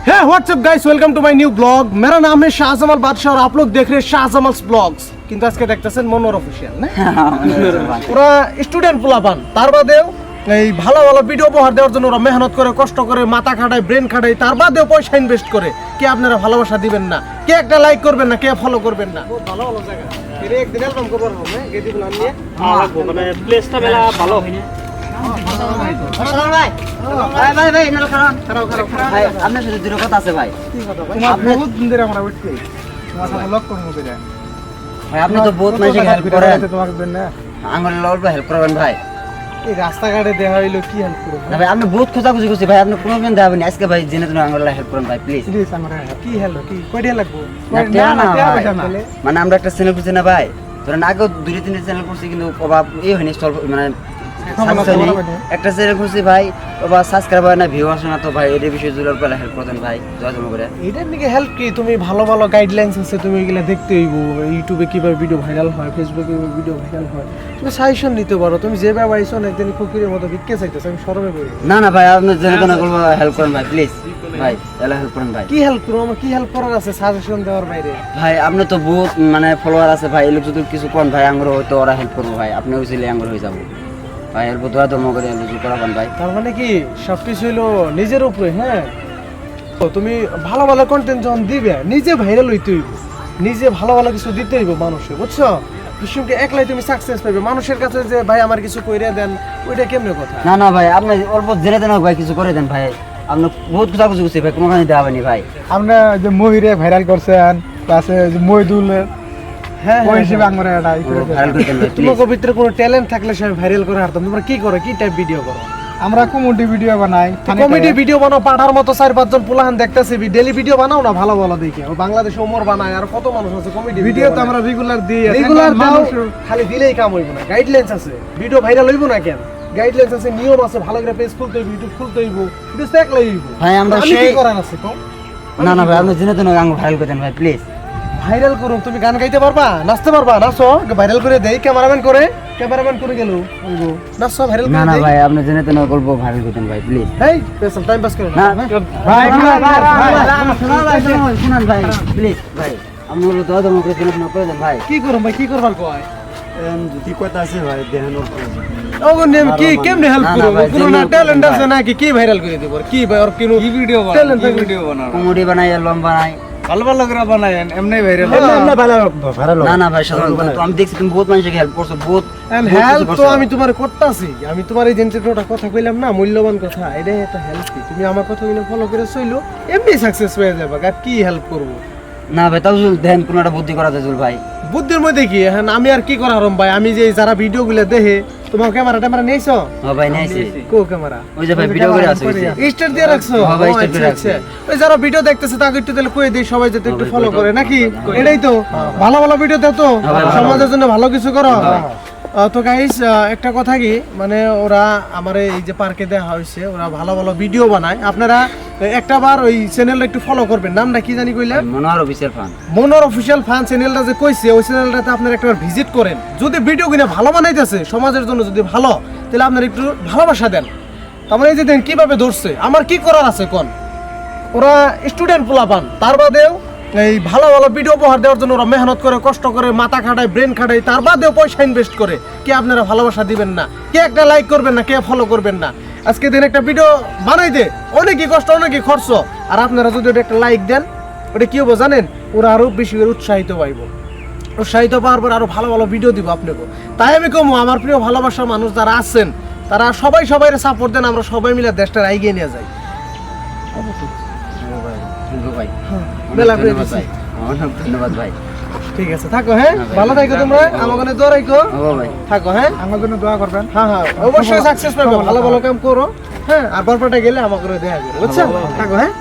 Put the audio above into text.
है what's up guys, welcome to my new blog. मेरा नाम है शाहजमाल बादशाह और आप लोग देख रहे हैं शाहजमाल्स ব্লগস। কিন্তু আজকে দেখতেছেন মনোর অফিশিয়াল না পুরা স্টুডেন্ট পোলাপান, তার বাদেও এই ভালো ভালো ভিডিও উপহার দেওয়ার জন্য ওরা মেহনত করে, কষ্ট করে, মাথা খাটায়, ব্রেন খাটায়, তার বাদেও পয়সা ইনভেস্ট করে। কে আপনারা ভালোবাসা দিবেন না, কে একটা লাইক করবেন না, কে ফলো করবেন না। বহুত ভালো ভালো জায়গা এর একদিন অ্যালবাম করবার হবে না গেদি প্ল্যান নিয়ে লাগবো, মানে প্লেসটা মেলা ভালো হয় না। আপনার সাথে দুটো কথা আছে ভাই। আপনি তো বহুত মানুষকে হেল্প করেন, আঙ্গুলের অল্প হেল্প করবেন ভাই। এই রাস্তাঘাটে দেখা হইলো কি হেল্প করব না ভাই, আপনি বহুত খোঁজাখুঁজি করছি ভাই, আপনি কোনোদিন দেখাবেন আজকে ভাই জেনে তুমি আঙ্গুলের হেল্প করেন ভাই প্লিজ। কি হেল্প কি কয়টা লাগবো? মানে আমরা একটা চ্যানেল করছি না ভাই, ধরেন আগেও 2-3 চ্যানেল করছি কিন্তু অভাব এই হয়নি, মানে একটা চ্যানেল করছি ভাই, ওবা সাবস্ক্রাইবার না ভিউ আসে না, তো ভাই এই বিষয়ে জুলার পরে হেল্প করতেন ভাই, জয় জমা করে। এটার দিকে হেল্প কি, তুমি ভালো ভালো গাইডলাইন্স আছে, তুমি এগুলা দেখতে হইব। ইউটিউবে কিভাবে ভিডিও ভাইরাল হয়, ফেসবুকে কিভাবে ভিডিও ভাইরাল হয়, তুমি সাজেশন নিতে পারো। তুমি যে ভাবে আইছো না একদিন ফকিরের মতো ভিক্ষে চাইতেছ, আমি শরমে পড়ি। না না ভাই, আপনি জেনে তো না করবো, হেল্প করেন ভাই প্লিজ ভাই, এলা হেল্প করেন ভাই। কি হেল্প করবো? আমার কি হেল্প করার আছে সাজেশন দেওয়ার বাইরে? ভাই আপনি তো বহুত মানে ফলোয়ার আছে ভাই, এই লোক যদি কিছু কোন ভাই আঙ্গুর হয়তো ওরা হেল্প করবো ভাই, আপনি হইছিলে আঙ্গুর হয়ে যাবো ভাই, এর দোয়া ধর্ম করে লুজু করাবেন ভাই। তার মানে কি সবকিছু হইলো নিজের উপরে। হ্যাঁ, তো তুমি ভালো ভালো কন্টেন্ট যখন দিবে, নিজে ভাইরাল হইতে হইব, নিজে ভালো ভালো কিছু দিতে হইব মানুষে, বুঝছো? বিশ্বকে একলাই তুমি সাকসেস পাবে। মানুষের কাছে যে ভাই আমার কিছু কইরা দেন, ওইটা কেমনে কথা? না না ভাই, আপনি অল্প জেনে দেন ভাই, কিছু করে দেন ভাই, আপনি বহুত কথা কিছু করছি ভাই, কোনোখানে দেওয়া হয়নি ভাই। আপনি যে মহিরে ভাইরাল করছেন, প্লাসে যে মহিদুল হ্যাঁ, ওই হিসেবে আমরা এটা ভাইরাল করে দেন ভাই প্লিজ। তোমার ভিতরে কোনো ট্যালেন্ট থাকলে সে ভাইরাল করে হারতাম। তোমরা কি করো, কি টাইপ ভিডিও করো? আমরা কমেডি ভিডিও বানাই, কমেডি ভিডিও বানাও, পাঠার মতো 4-5 জন পোলাহান দেখতেছি, ডেইলি ভিডিও বানাও না ভালো ভালো দেখে। ও বাংলাদেশে ওমর বানায়, আর কত মানুষ আছে কমেডি ভিডিও তো আমরা রেগুলার দিই। রেগুলার দাও, খালি দিলেই কাম হইব না। গাইডলাইন্স আছে, ভিডিও ভাইরাল হইব না কেন? গাইডলাইন্স আছে, নিয়ম আছে, ভালো করে পেজ খুলতে হইব, ইউটিউব খুলতে হইব, ভিডিও দেখলেই হইব ভাই। আমরা আমি কি সেই করার আছে কম? না না ভাই, আপনি জেনে তো না আঙ্গুর ভাইরাল করে দেন ভাই প্লিজ। ভাইরাল করুন, তুমি গান গাইতে পারবা, নাচতে পারবা, নাচো, ভাইরাল করে দেই। ক্যামেরাম্যান করে গেল নাচো, ভাইরাল করে না না দেই। ভাই, আপনি জেনে তো না করবো, ভাইরাল করে দেন ভাই প্লিজ। এই পেছন টাইম পাস করে না ভাই শুনুন ভাই প্লিজ ভাই, আপনি বলো দোয়া ধর্ম করে জেনে তো না করে দেন ভাই। কি করুম ভাই, কি করবার কয়? কি কথা আছে ভাই, দেখেন ওগো নেম কি কেমনে হেল্প না, না করব? ভাই, কোনো না যেমনি ট্যালেন্ট ভাই। আছে নাকি? কি ভাইরাল করে দিব? কি ভাই ওর কিনো কি ভিডিও ট্যালেন্ট বানাই, ভিডিও বানাই, কমেডি বানাই, অ্যালবাম বানাই, ভালো ভালো করে বানাই, এমনি ভাইরাল না না ভাই সাধারণত তো আমি দেখছি তুমি বহুত মানুষকে হেল্প করছো, বহুত হেল্প তো আমি তোমার করতেছি। আমি তোমার এই জেন্টটা কথা কইলাম না, মূল্যবান কথা, এটা একটা হেল্প। তুমি আমার কথাগুলো ফলো করে চইলো, এমনি সাকসেস হয়ে যাবে। আর কি হেল্প করব? না ভাই, তাও দেন কোনো একটা বুদ্ধি করা যায় ভাই। বুদ্ধির মধ্যে কি এখন আমি আর কি করারম ভাই? আমি যে যারা ভিডিওগুলো দেখে, তোমার ক্যামেরা ট্যামেরা নেইছো? হ্যাঁ ভাই নিয়েছি, কো ক্যামেরা ওই যে ভাই ভিডিও করে আছে স্টার দিয়ে রাখছো? হ্যাঁ ভাই, ও, স্টার আচ্ছা, দিয়ে রাখছি। আচ্ছা। ওই যারা ভিডিও দেখতেছে তাকে একটু তাহলে কই দেই, সবাই যাতে একটু ভাই, ফলো কই করে দাও। নাকি? এটাই তো ভালো ভালো ভিডিও দাও তো, হ্যাঁ ভাই, ভালো সমাজের জন্য ভালো কিছু করো। তো গাইস, একটা কথা কি, মানে ওরা আমার এই যে পার্কে দেখা হয়েছে, ওরা ভালো ভালো ভিডিও বানায়। আপনারা একটাবার ওই চ্যানেলটা একটু ফলো করবেন। নামটা কি জানি কইলেন? মনোহর অফিসিয়াল ফান। মনোর অফিশিয়াল ফান চ্যানেলটা যে কইছে, ওই চ্যানেলটাতে আপনারা একবার ভিজিট করেন। যদি ভিডিও কিনে ভালো বানাইতেছে, সমাজের জন্য যদি ভালো, তাহলে আপনারা একটু ভালোবাসা দেন। তারপরে এই যে দেন কিভাবে ধরছে, আমার কি করার আছে কোন? ওরা স্টুডেন্ট পোলাপান, তার বাদেও এই ভালো ভালো ভিডিও উপহার দেওয়ার জন্য ওরা মেহনত করে, কষ্ট করে, মাথা খাটায়, ব্রেন খাটায়, তার বাদেও পয়সা ইনভেস্ট করে। কে আপনারা ভালোবাসা দিবেন না, কে একটা লাইক করবেন না, কে ফলো করবেন না। আজকে দিন একটা ভিডিও বানাইতে অনেকই কষ্ট, অনেকই খরচ, আর আপনারা যদি ওটা একটা লাইক দেন, ওটা কি হবো জানেন? ওরা আরো বেশি করে উৎসাহিত পাইব। উৎসাহিত পাওয়ার পর আরো ভালো ভালো ভিডিও দিব আপনাকে। তাই আমি কমু, আমার প্রিয় ভালোবাসার মানুষ যারা আছেন, তারা সবাই সবাই সাপোর্ট দেন, আমরা সবাই মিলে দেশটা এগিয়ে নিয়ে যাই। ধন্যবাদ ভাই। ঠিক আছে, থাকো। হ্যাঁ, ভালো থাকো, তোমরা আমাকে দোয়া রাখো। ভাই থাকো। হ্যাঁ, আমার জন্য দোয়া করবেন। হ্যাঁ হ্যাঁ, অবশ্যই সাকসেস পাবে। ভালো ভালো কাম করো। হ্যাঁ, আর বরপাটা গেলে আমাকে দেখা করো, বুঝছো? থাকো। হ্যাঁ,